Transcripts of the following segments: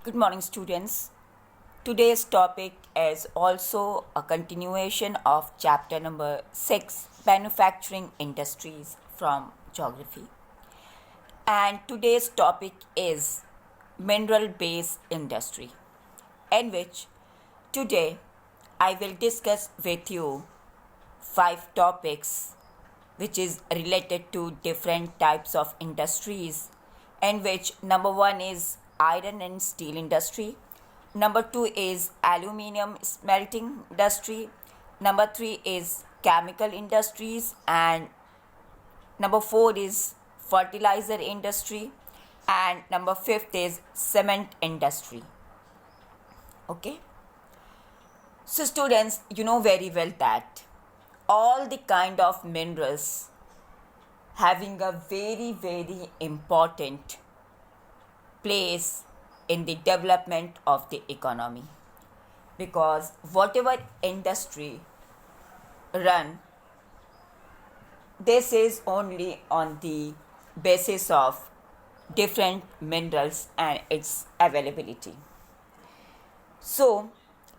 Good morning, students. Today's topic is also a continuation of chapter number 6, Manufacturing Industries from Geography. And today's topic is Mineral Based Industry, in which today I will discuss with you 5 topics which is related to different types of industries, in which number 1 is iron and steel industry, number 2 is aluminium smelting industry, number 3 is chemical industries, and number 4 is fertilizer industry, and number 5 is cement industry. Okay, so students, you know very well that all the kind of minerals having a very important place in the development of the economy, because whatever industry run, this is only on the basis of different minerals and its availability. So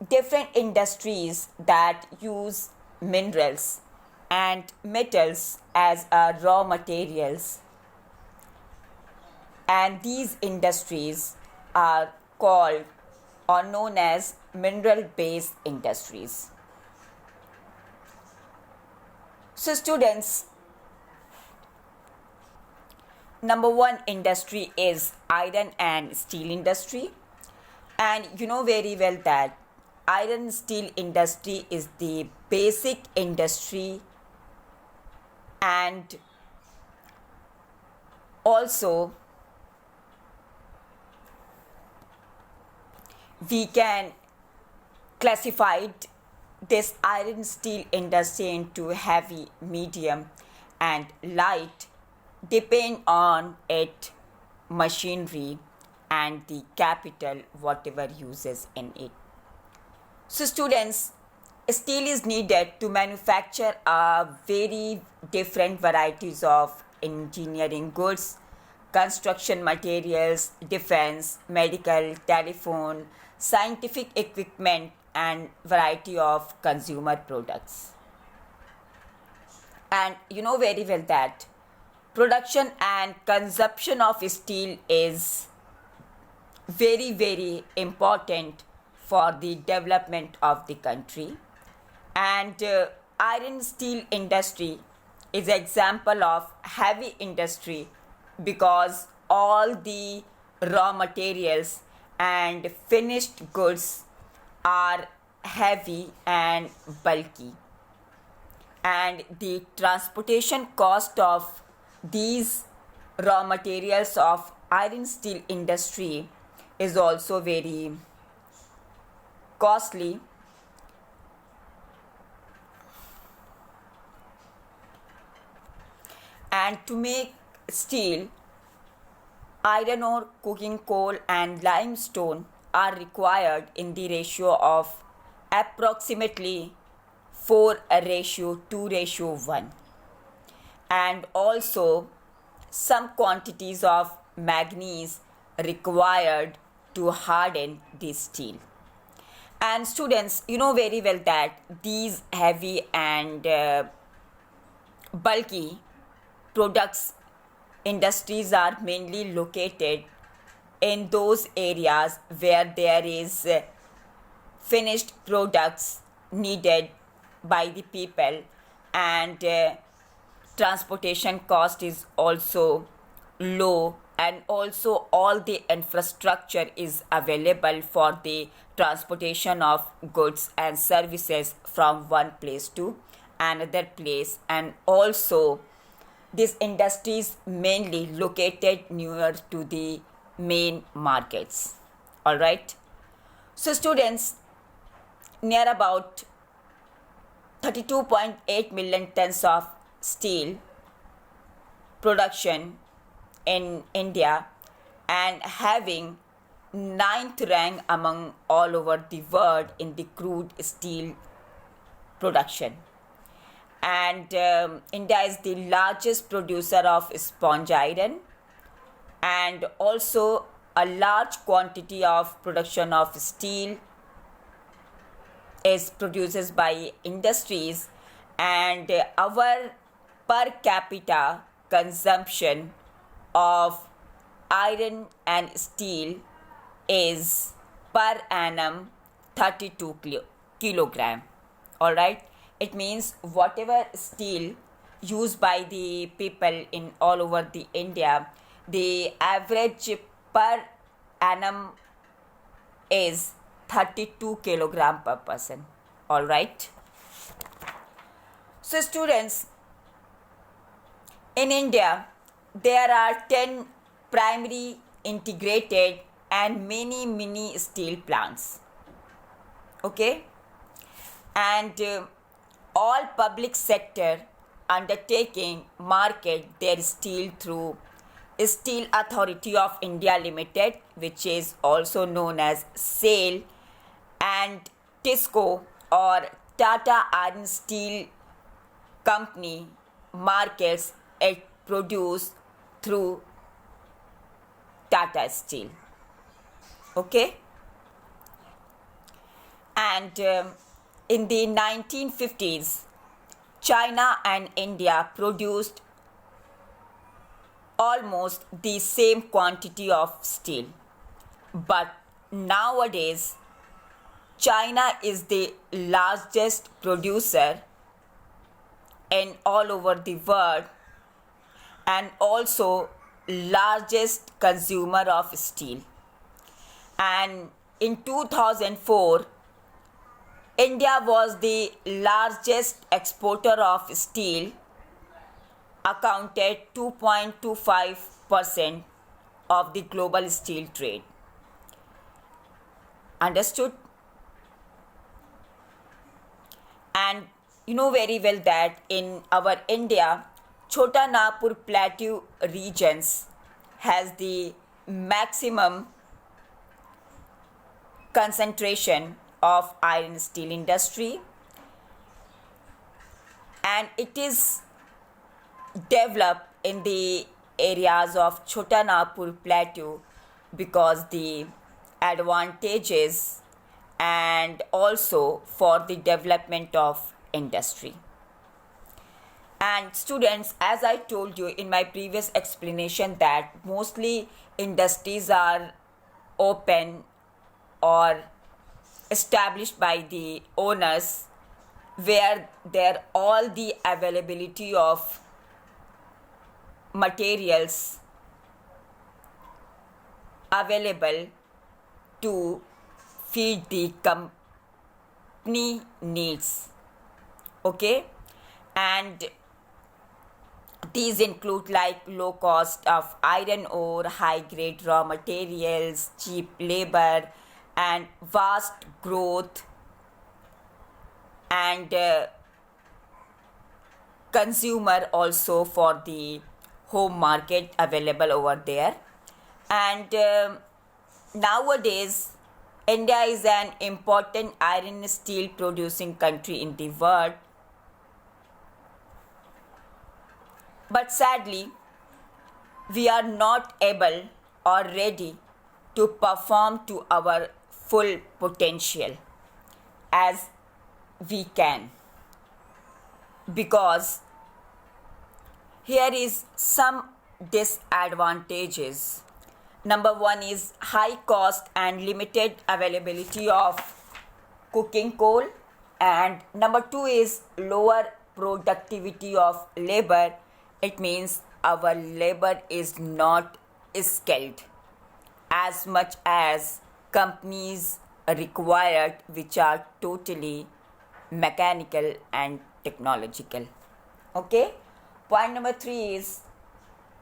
different industries that use minerals and metals as raw materials, and these industries are called or known as mineral based industries. So students, number 1 industry is iron and steel industry, and you know very well that iron and steel industry is the basic industry, and also we can classify this iron steel industry into heavy, medium and light, depend on its machinery and the capital whatever uses in it. So students, steel is needed to manufacture a very different varieties of engineering goods, construction materials, defense, medical, telephone, scientific equipment, and variety of consumer products. And you know very well that production and consumption of steel is very important for the development of the country. And iron steel industry is example of heavy industry, because all the raw materials and finished goods are heavy and bulky, and the transportation cost of these raw materials of iron steel industry is also very costly. And to make steel, iron ore, coking coal and limestone are required in the ratio of approximately 4:2:1, and also some quantities of manganese required to harden the steel. And students, you know very well that these heavy and bulky products industries are mainly located in those areas where there is finished products needed by the people, and transportation cost is also low, and also all the infrastructure is available for the transportation of goods and services from one place to another place. And also this industry is mainly located near to the main markets. All right, so students, near about 32.8 million tons of steel production in India, and having 9th rank among all over the world in the crude steel production. And India is the largest producer of sponge iron, and also a large quantity of production of steel is produced by industries, and our per capita consumption of iron and steel is per annum 32 kilogram. All right, it means whatever steel used by the people in all over the India, the average per annum is 32 kilogram per person. All right, so students, in India there are 10 primary, integrated and many mini steel plants. Okay, and all public sector undertaking market their steel through Steel Authority of India Limited, which is also known as SAIL, and TISCO or Tata Iron Steel Company markets it produced through Tata Steel. Okay, and in the 1950s, China and India produced almost the same quantity of steel, but nowadays China is the largest producer in all over the world and also largest consumer of steel. And in 2004, India was the largest exporter of steel, accounted 2.25% of the global steel trade. Understood? And you know very well that in our India, Chota Nagpur Plateau regions has the maximum concentration of iron steel industry, and it is developed in the areas of Chota Nagpur Plateau because the advantages and also for the development of industry. And students, as I told you in my previous explanation, that mostly industries are open or established by the owners where there all the availability of materials available to feed the company needs. Okay, and these include like low cost of iron ore, high grade raw materials, cheap labor, and vast growth and consumer also for the home market available over there. And nowadays India is an important iron steel producing country in the world, but sadly we are not able or ready to perform to our full potential as we can, because here is some disadvantages. Number one is high cost and limited availability of cooking coal, and number two is lower productivity of labor. It means our labor is not skilled as much as companies required, which are totally mechanical and technological. Okay, point number three is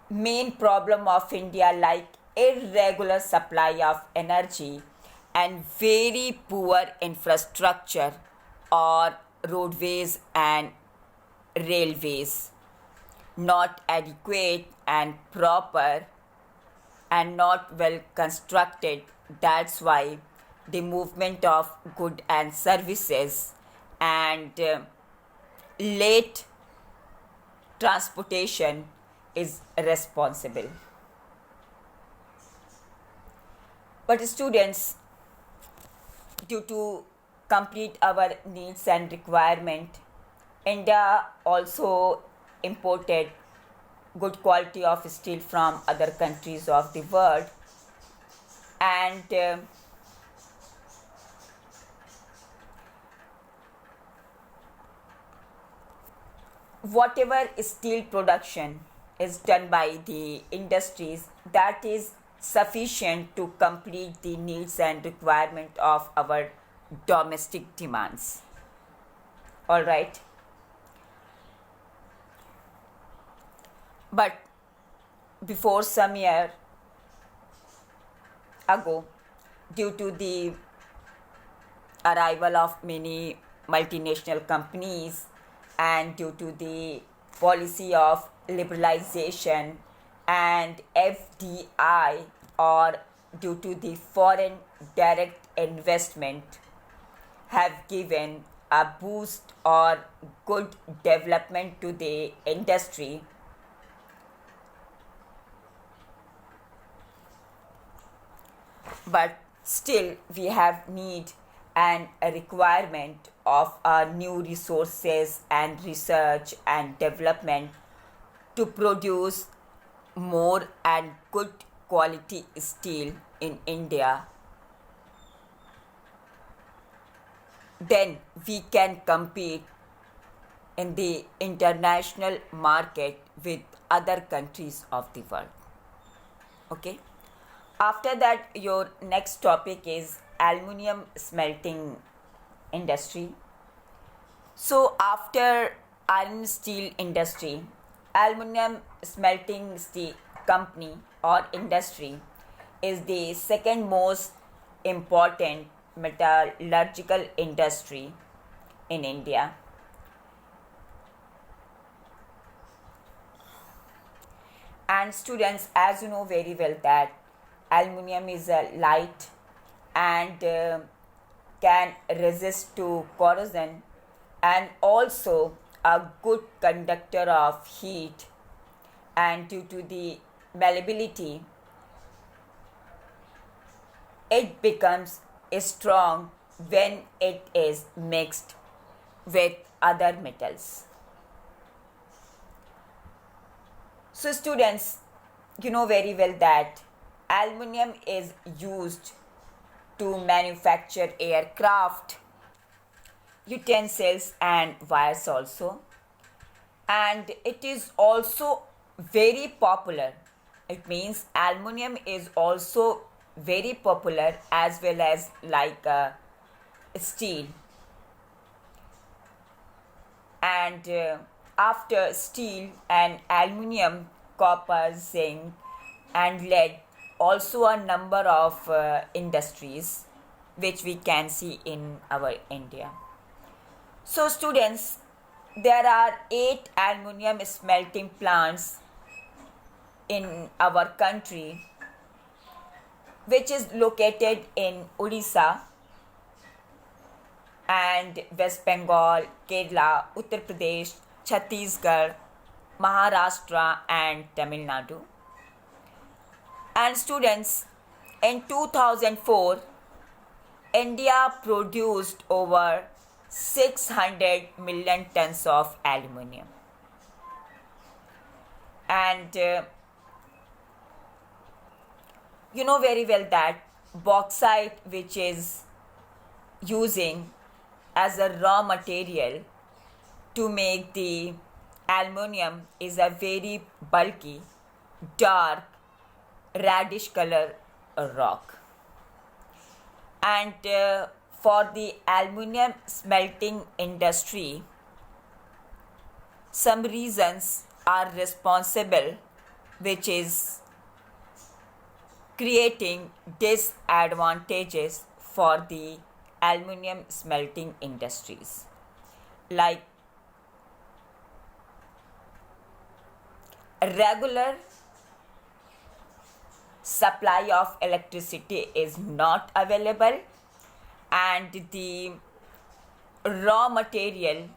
main problem of India, like irregular supply of energy and very poor infrastructure or roadways and railways, not adequate and proper and not well constructed. That's why the movement of goods and services and late transportation is responsible. But students, due to complete our needs and requirement, India also imported good quality of steel from other countries of the world, and whatever steel production is done by the industries, that is sufficient to complete the needs and requirement of our domestic demands. All right. But before some year ago, due to the arrival of many multinational companies and due to the policy of liberalization and FDI, or due to the foreign direct investment, have given a boost or good development to the industry, but still we have need and a requirement of new resources and research and development to produce more and good quality steel in India. Then we can compete in the international market with other countries of the world. Okay. After that, your next topic is aluminum smelting industry. So after iron steel industry, aluminum smelting steel company or industry is the second most important metallurgical industry in India. And students, as you know very well that aluminum is a light and can resist to corrosion, and also a good conductor of heat, and due to the malleability it becomes strong when it is mixed with other metals. So students, you know very well that aluminum is used to manufacture aircraft, utensils and wires also, and it is also very popular. It means aluminum is also very popular as well as like steel. And after steel and aluminum, copper, zinc and lead, also a number of industries which we can see in our India. So students, there are 8 aluminum smelting plants in our country, which is located in Odisha and West Bengal, Kerala, Uttar Pradesh, Chhattisgarh, Maharashtra and Tamil Nadu. And students, in 2004, India produced over 600 million tons of aluminum. And you know very well that bauxite, which is using as a raw material to make the aluminum, is a very bulky, dark, reddish color rock. And for the aluminum smelting industry, some reasons are responsible, which is creating disadvantages for the aluminum smelting industries, like regular supply of electricity is not available, and the raw material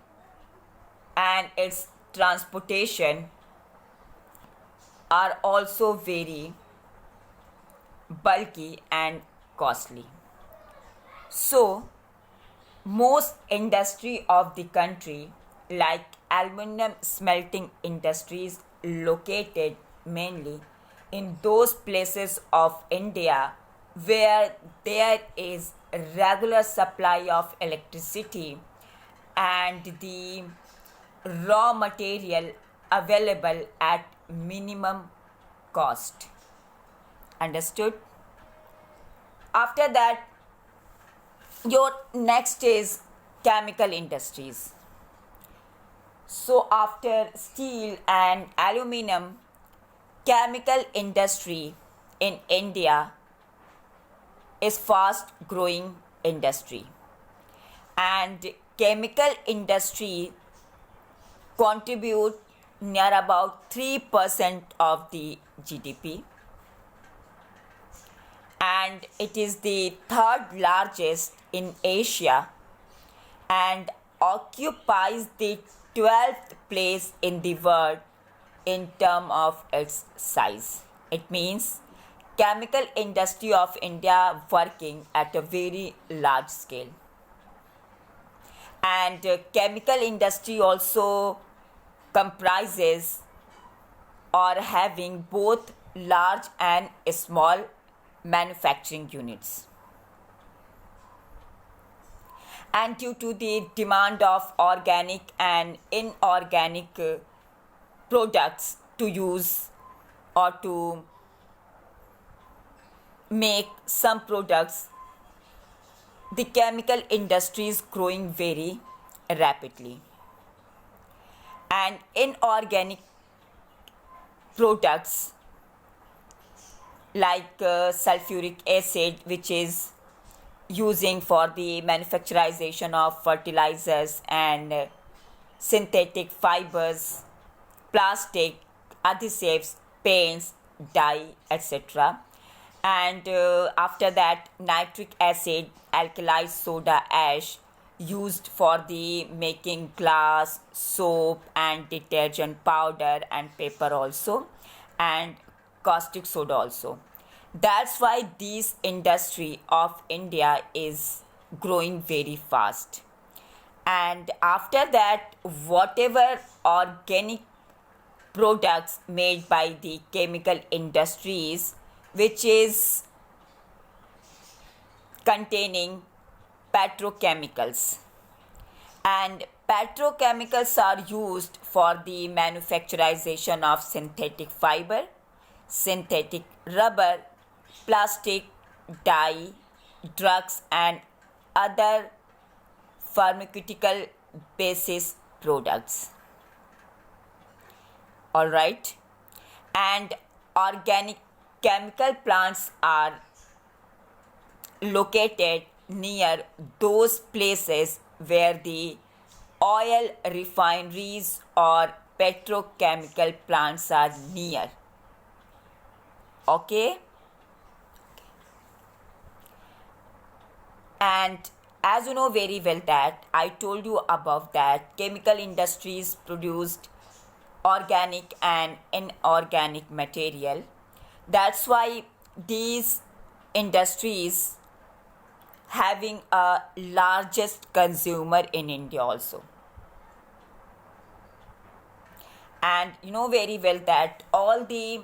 and its transportation are also very bulky and costly. So, most industry of the country like aluminum smelting industries located mainly in those places of India where there is regular supply of electricity and the raw material available at minimum cost. Understood? After that, your next is chemical industries. So after steel and aluminum, chemical industry in India is fast growing industry, and chemical industry contribute near about 3% of the GDP, and it is the third largest in Asia and occupies the 12th place in the world in terms of its size. It means chemical industry of India working at a very large scale. And chemical industry also comprises or having both large and small manufacturing units. And due to the demand of organic and inorganic products to use or to make some products, the chemical industry is growing very rapidly. And inorganic products like sulfuric acid, which is using for the manufacturization of fertilizers and synthetic fibers, plastic, adhesives, paints, dye, etc. And after that, nitric acid, alkali soda ash used for the making glass, soap and detergent powder and paper also, and caustic soda also. That's why this industry of India is growing very fast. And after that, whatever organic products made by the chemical industries, which is containing petrochemicals, and petrochemicals are used for the manufacturization of synthetic fiber, synthetic rubber, plastic, dye, drugs and other pharmaceutical basis products. Alright, and organic chemical plants are located near those places where the oil refineries or petrochemical plants are near. Okay? And as you know very well that I told you above that chemical industries produced organic and inorganic material. That's why these industries having a largest consumer in India also. And you know very well that all the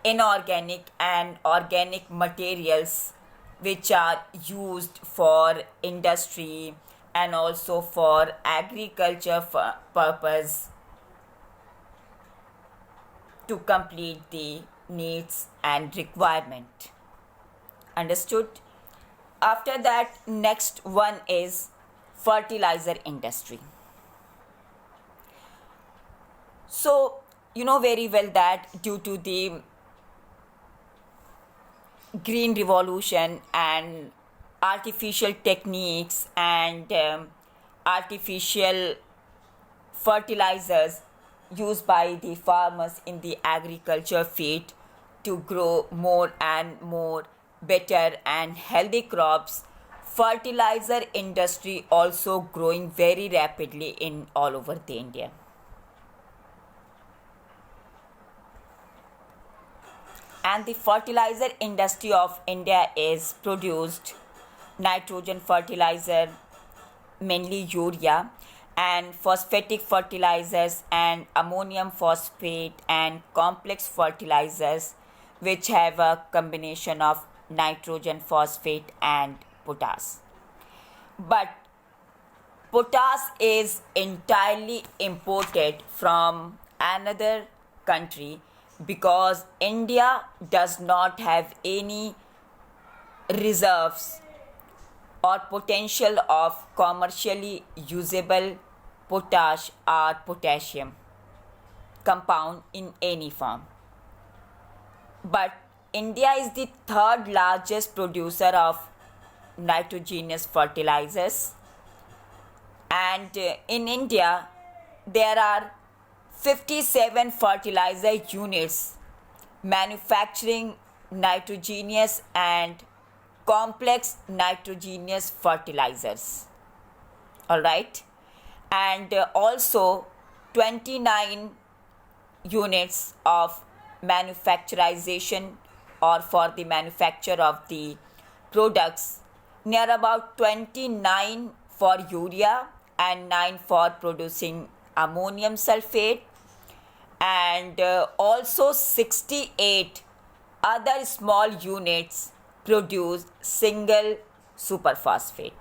inorganic and organic materials which are used for industry and also for agriculture purpose to complete the needs and requirement. Understood? After that, next one is fertilizer industry. So you know very well that due to the green revolution and artificial techniques and artificial fertilizers used by the farmers in the agriculture field to grow more and more better and healthy crops, fertilizer industry also growing very rapidly in all over the India. And the fertilizer industry of India is produced nitrogen fertilizer, mainly urea, and phosphatic fertilizers and ammonium phosphate and complex fertilizers which have a combination of nitrogen phosphate and potash. But potash is entirely imported from another country because India does not have any reserves or potential of commercially usable potash or potassium compound in any form. But India is the third largest producer of nitrogenous fertilizers, and in India there are 57 fertilizer units manufacturing nitrogenous and complex nitrogenous fertilizers. Alright, and also 29 units of manufacturization or for the manufacture of the products, near about 29 for urea and 9 for producing ammonium sulfate, and also 68 other small units produce single superphosphate.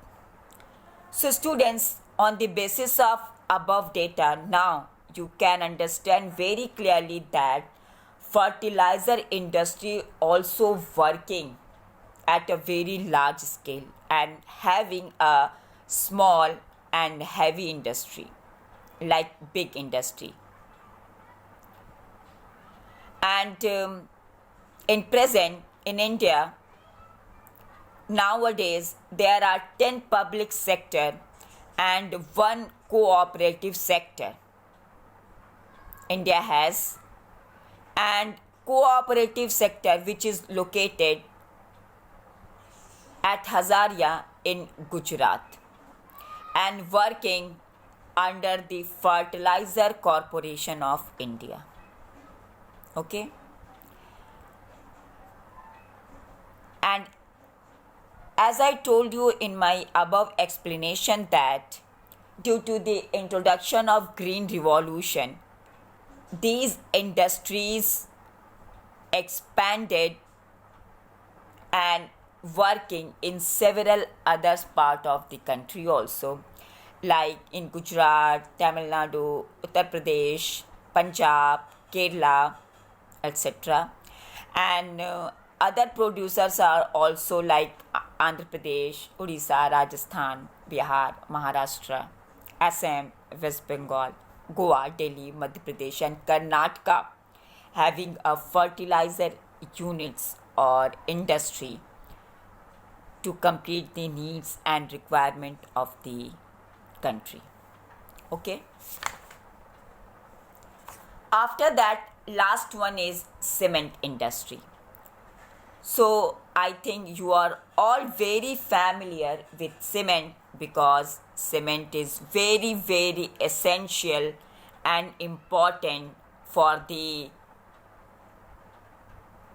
So students, on the basis of above data, now you can understand very clearly that fertilizer industry also working at a very large scale and having a small and heavy industry like big industry. And in present in India nowadays there are 10 public sector and 1 cooperative sector India has, and cooperative sector which is located at Hazariyat in Gujarat and working under the Fertilizer Corporation of India. Okay, and as I told you in my above explanation that due to the introduction of Green Revolution, these industries expanded and working in several other parts of the country also, like in Gujarat, Tamil Nadu, Uttar Pradesh, Punjab, Kerala, etc. And other producers are also like Andhra Pradesh, Odisha, Rajasthan, Bihar, Maharashtra, Assam, West Bengal, Goa, Delhi, Madhya Pradesh and Karnataka having a fertilizer units or industry to complete the needs and requirement of the country. Okay. After that, last one is cement industry. So I think you are all very familiar with cement because cement is very, very essential and important for the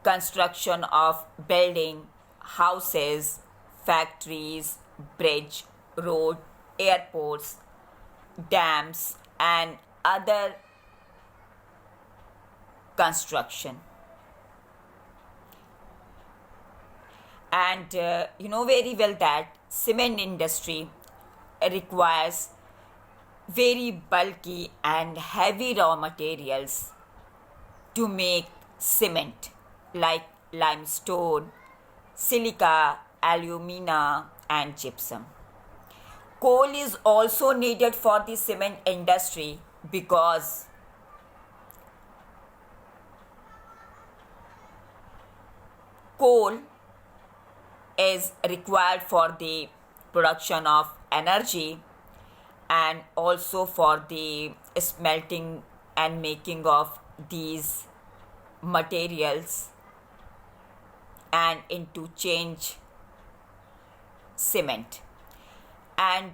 construction of building, houses, factories, bridge, road, airports, dams and other construction. And you know very well that cement industry requires very bulky and heavy raw materials to make cement like limestone, silica, alumina and gypsum. Coal is also needed for the cement industry because coal is required for the production of energy and also for the smelting and making of these materials and into change cement. And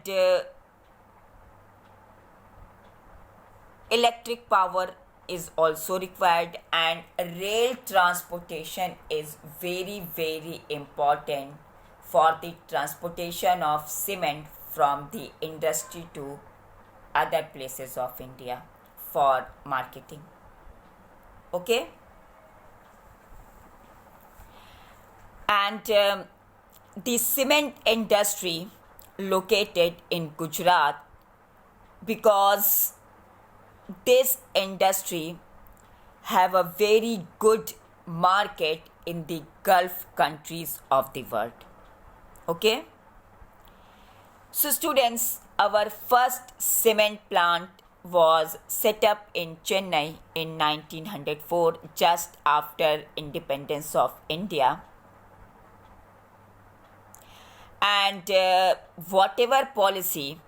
electric power is also required, and rail transportation is very important for the transportation of cement from the industry to other places of India for marketing. Okay? And the cement industry located in Gujarat, because this industry have a very good market in the Gulf countries of the world. Okay? So students, our first cement plant was set up in Chennai in 1904, just after independence of India. And whatever policy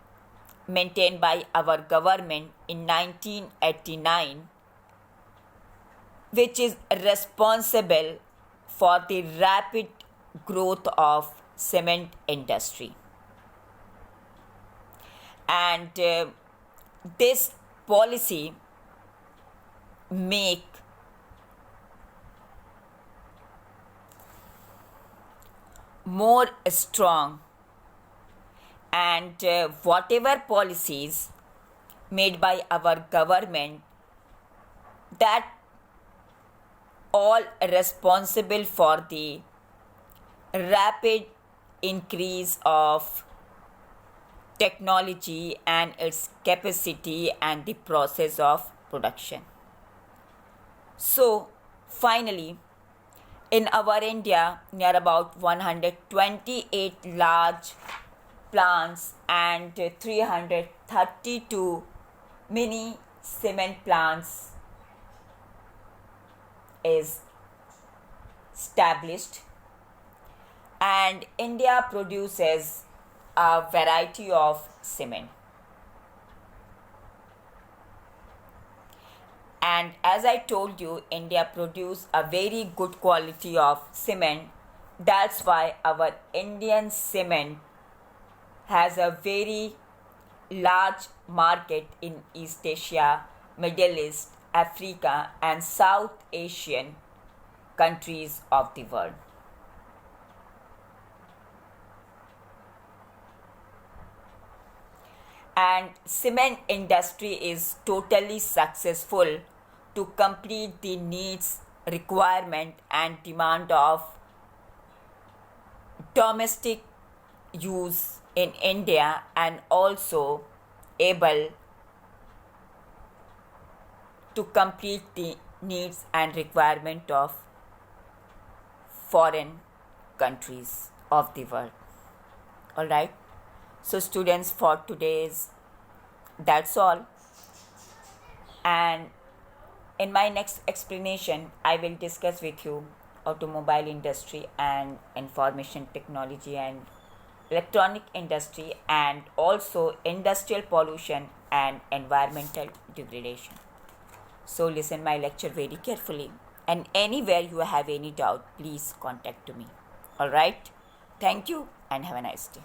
maintained by our government in 1989, which is responsible for the rapid growth of cement industry. And this policy make more strong, and whatever policies made by our government, that all responsible for the rapid increase of technology and its capacity and the process of production. So finally, in our India, near about 128 large plants and 332 mini cement plants is established, and India produces a variety of cement. And as I told you, India produces a very good quality of cement. That's why our Indian cement has a very large market in East Asia, Middle East, Africa, and South Asian countries of the world. And cement industry is totally successful to complete the needs, requirement and demand of domestic use in India, and also able to complete the needs and requirement of foreign countries of the world. All right. So students, for today's that's all, and in my next explanation I will discuss with you automobile industry and information technology and electronic industry, and also industrial pollution and environmental degradation. So listen my lecture very carefully, and anywhere you have any doubt, please contact to me. All right. Thank you and have a nice day.